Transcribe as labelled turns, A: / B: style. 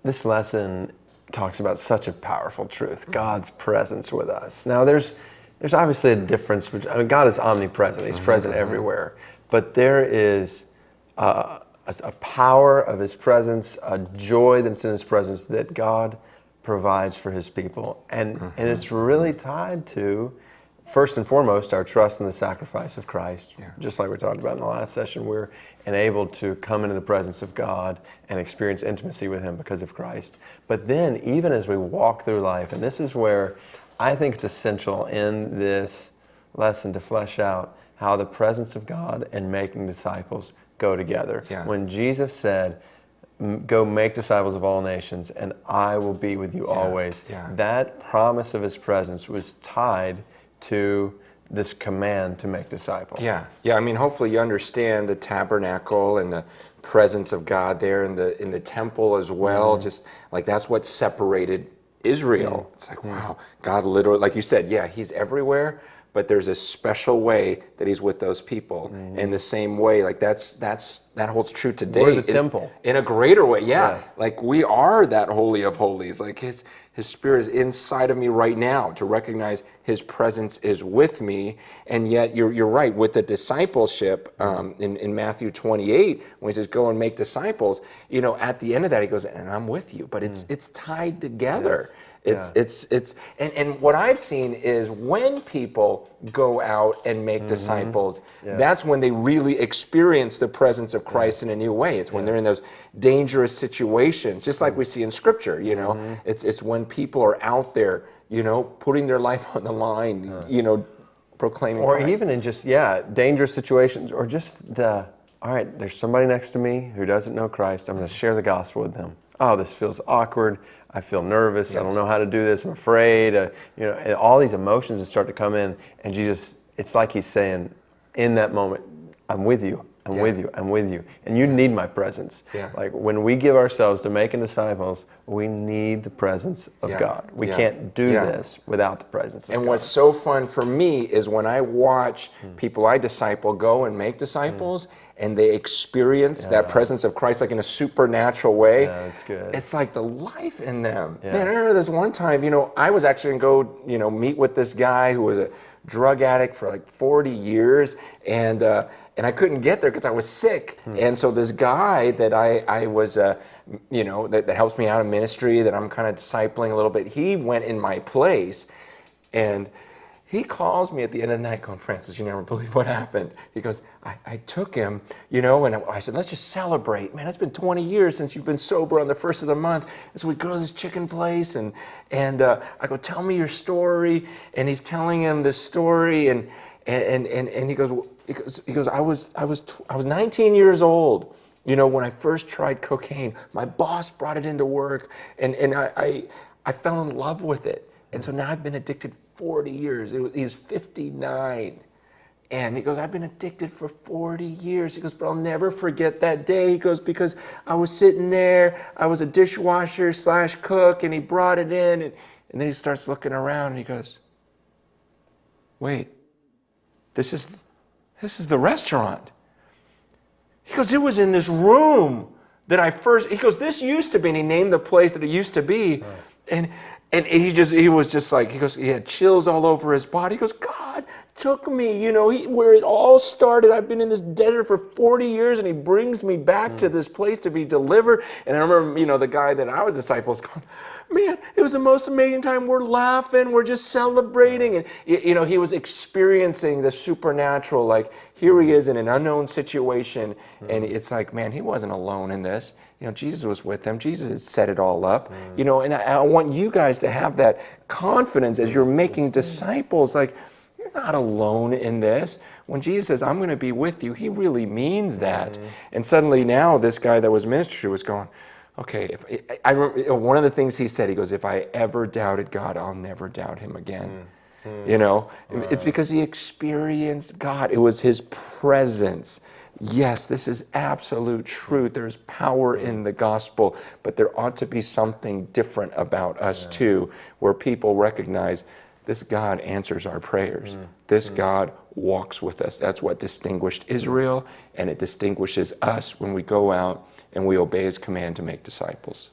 A: this lesson talks about such a powerful truth, God's presence with us. Now, there's obviously a difference. God is omnipresent. He's present everywhere. But there is a power of His presence, a joy that's in His presence that God provides for His people. And it's really tied to, first and foremost, our trust in the sacrifice of Christ. Yeah. Just like we talked about in the last session, we're enabled to come into the presence of God and experience intimacy with Him because of Christ. But then, even as we walk through life, and this is where I think it's essential in this lesson to flesh out how the presence of God and making disciples go together. Yeah. When Jesus said, go make disciples of all nations, and I will be with you always, that promise of His presence was tied to this command to make disciples.
B: Yeah. I mean, hopefully you understand the tabernacle and the presence of God there in the temple as well. Just like that's what separated Israel. It's like, wow, God literally, like you said, He's everywhere, but there's a special way that He's with those people. In the same way, like that holds true today.
A: We're the temple.
B: In a greater way,
A: Yes.
B: Like we are that Holy of Holies. Like His Spirit is inside of me right now to recognize His presence is with me. And yet you're right, with the discipleship in Matthew 28, when He says, go and make disciples, at the end of that He goes, and I'm with you, but it's tied together. Yes. And what I've seen is when people go out and make disciples, that's when they really experience the presence of Christ in a new way. It's when they're in those dangerous situations, just like we see in Scripture, It's when people are out there, putting their life on the line, proclaiming
A: Or
B: Christ.
A: even in just, dangerous situations, or just all right, there's somebody next to me who doesn't know Christ. I'm going to share the gospel with them. Oh, this feels awkward. I feel nervous. Yes. I don't know how to do this. I'm afraid. And all these emotions that start to come in, and Jesus, it's like He's saying, in that moment, I'm with you. I'm with you. I'm with you. And you need my presence. Yeah. Like when we give ourselves to making disciples, we need the presence of God. We can't do this without the presence of God.
B: And what's so fun for me is when I watch people I disciple go and make disciples, and they experience that presence of Christ like in a supernatural way.
A: Yeah, that's good.
B: It's like the life in them. Yes. Man, I remember this one time, I was actually going to go, meet with this guy who was a drug addict for like 40 years, and I couldn't get there because I was sick. And so this guy that I was, that helps me out in ministry, that I'm kind of discipling a little bit, he went in my place, and he calls me at the end of the night going, Francis, you never believe what happened. He goes, I took him, and I said, let's just celebrate. Man, it's been 20 years since you've been sober on the first of the month. And so we go to this chicken place, and I go, tell me your story. And he's telling him this story, and he goes, I was 19 years old, when I first tried cocaine. My boss brought it into work, and I fell in love with it. And so now I've been addicted 40 years. He's 59. And he goes, I've been addicted for 40 years. He goes, but I'll never forget that day. He goes, because I was sitting there, I was a dishwasher / cook, and he brought it in. And then he starts looking around, and he goes, wait, this is the restaurant. He goes, it was in this room that he goes, this used to be, and he named the place that it used to be. Right. And he was just like, he goes, he had chills all over his body. He goes, God took me, where it all started. I've been in this desert for 40 years, and He brings me back to this place to be delivered. And I remember, the guy that I was disciples going, man, it was the most amazing time. We're laughing, we're just celebrating. And, he was experiencing the supernatural, like here he is in an unknown situation. And it's like, man, he wasn't alone in this. Jesus was with him. Jesus had set it all up. And I want you guys to have that confidence as you're making disciples. Like, you're not alone in this. When Jesus says, I'm going to be with you, He really means that. And suddenly now this guy that was ministry was going, okay, I remember one of the things he said, he goes, if I ever doubted God, I'll never doubt Him again. It's because he experienced God. It was His presence. Yes, this is absolute truth. There's power in the gospel, but there ought to be something different about us too, where people recognize this God answers our prayers. This God walks with us. That's what distinguished Israel, and it distinguishes us when we go out and we obey His command to make disciples.